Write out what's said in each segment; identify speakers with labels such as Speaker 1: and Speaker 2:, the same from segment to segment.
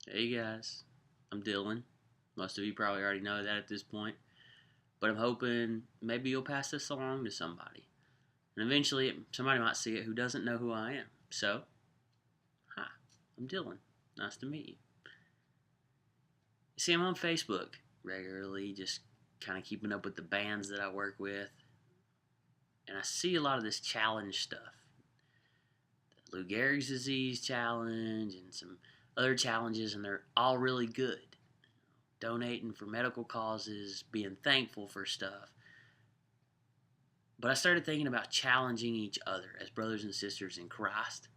Speaker 1: Hey guys, I'm Dylan. Most of you probably already know that at this point, but I'm hoping maybe you'll pass this along to somebody. And eventually somebody might see it who doesn't know who I am. So, hi, I'm Dylan. Nice to meet you. You see, I'm on Facebook regularly, just kind of keeping up with the bands that I work with. And I see a lot of this challenge stuff. The Lou Gehrig's disease challenge and some other challenges, and they're all really good. Donating for medical causes, being thankful for stuff. But I started thinking about challenging each other as brothers and sisters in Christ,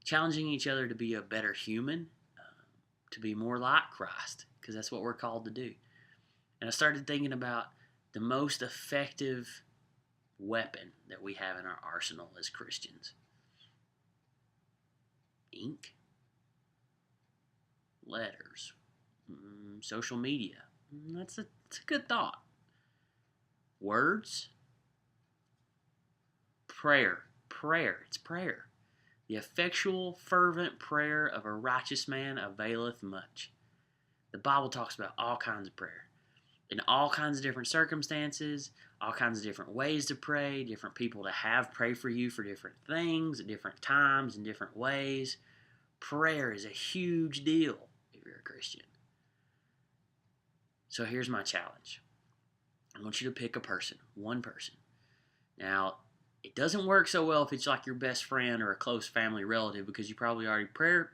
Speaker 1: challenging each other to be a better human, to be more like Christ, because that's what we're called to do. And I started thinking about the most effective weapon that we have in our arsenal as Christians: ink, letters, social media. That's a good thought. Words, prayer. It's prayer. The effectual, fervent prayer of a righteous man availeth much. The Bible talks about all kinds of prayer in all kinds of different circumstances, all kinds of different ways to pray, different people to have pray for you for different things at different times in different ways. Prayer is a huge deal if you're a Christian. So here's my challenge. I want you to pick a person, one person. Now, it doesn't work so well if it's like your best friend or a close family relative, because you probably already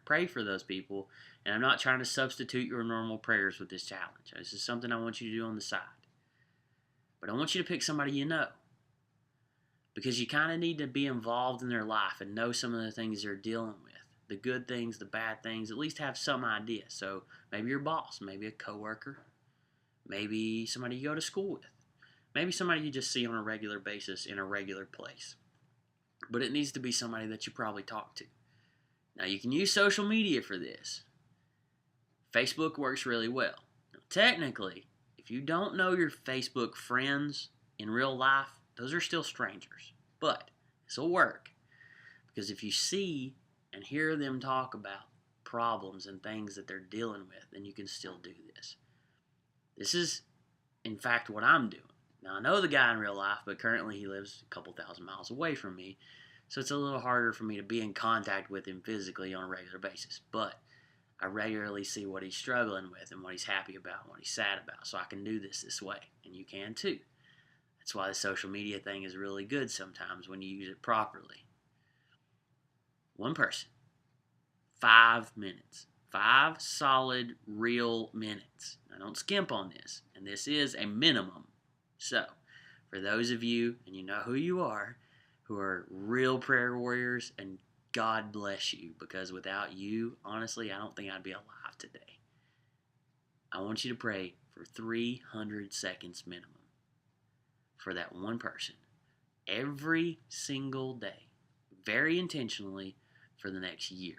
Speaker 1: pray for those people, and I'm not trying to substitute your normal prayers with this challenge. This is something I want you to do on the side. But I want you to pick somebody you know, because you kind of need to be involved in their life and know some of the things they're dealing with, the good things, the bad things, at least have some idea. So maybe your boss, maybe a coworker, maybe somebody you go to school with. Maybe somebody you just see on a regular basis in a regular place. But it needs to be somebody that you probably talk to. Now, you can use social media for this. Facebook works really well. Now, technically, if you don't know your Facebook friends in real life, those are still strangers. But this will work. Because if you see and hear them talk about problems and things that they're dealing with, then you can still do this. This is, in fact, what I'm doing. Now, I know the guy in real life, but currently he lives a couple thousand miles away from me, so it's a little harder for me to be in contact with him physically on a regular basis. But I regularly see what he's struggling with and what he's happy about and what he's sad about, so I can do this way, and you can too. That's why the social media thing is really good sometimes when you use it properly. One person, 5 minutes. 5 solid, real minutes. Now, don't skimp on this, and this is a minimum. So, for those of you, and you know who you are, who are real prayer warriors, and God bless you, because without you, honestly, I don't think I'd be alive today. I want you to pray for 300 seconds minimum for that one person every single day, very intentionally for the next year.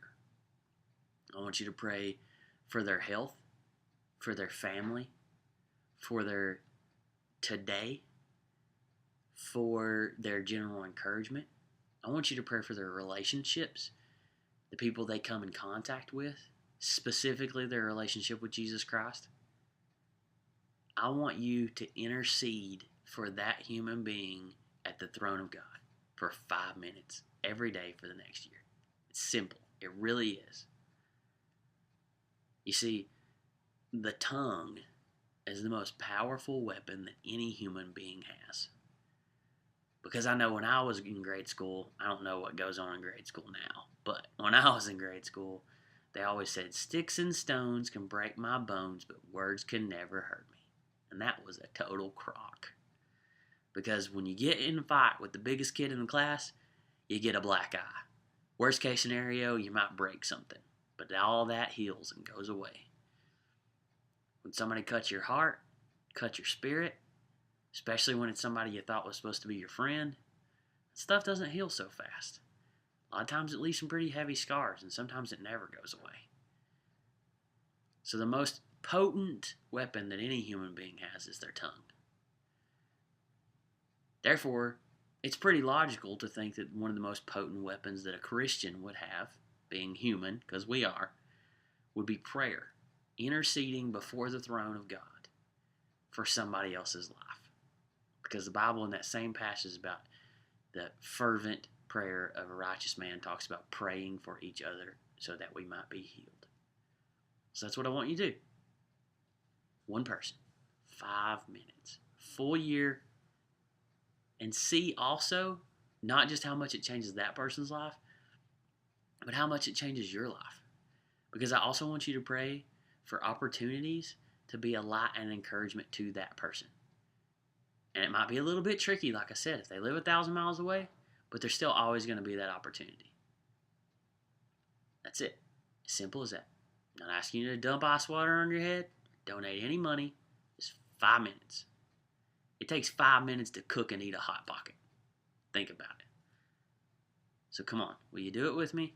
Speaker 1: I want you to pray for their health, for their family, for their today, for their general encouragement. I want you to pray for their relationships, the people they come in contact with, specifically their relationship with Jesus Christ. I want you to intercede for that human being at the throne of God for 5 minutes every day for the next year. It's simple. It really is. You see, the tongue is the most powerful weapon that any human being has. Because I know when I was in grade school, I don't know what goes on in grade school now, but when I was in grade school, they always said, sticks and stones can break my bones, but words can never hurt me. And that was a total crock. Because when you get in a fight with the biggest kid in the class, you get a black eye. Worst case scenario, you might break something, but all that heals and goes away. When somebody cuts your heart, cuts your spirit, especially when it's somebody you thought was supposed to be your friend, stuff doesn't heal so fast. A lot of times it leaves some pretty heavy scars, and sometimes it never goes away. So the most potent weapon that any human being has is their tongue. Therefore, it's pretty logical to think that one of the most potent weapons that a Christian would have, being human, because we are, would be prayer, interceding before the throne of God for somebody else's life. Because the Bible in that same passage about the fervent prayer of a righteous man talks about praying for each other so that we might be healed. So that's what I want you to do. One person, 5 minutes, full year, and see also not just how much it changes that person's life, but how much it changes your life. Because I also want you to pray for opportunities to be a light and encouragement to that person. And it might be a little bit tricky, like I said, if they live 1,000 miles away, but there's still always going to be that opportunity. That's it. As simple as that. I'm not asking you to dump ice water on your head, donate any money. Just 5 minutes. It takes 5 minutes to cook and eat a Hot Pocket. Think about it. So come on, will you do it with me?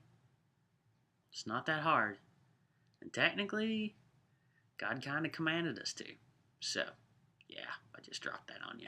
Speaker 1: It's not that hard. And technically, God kind of commanded us to. So, yeah, I just dropped that on you.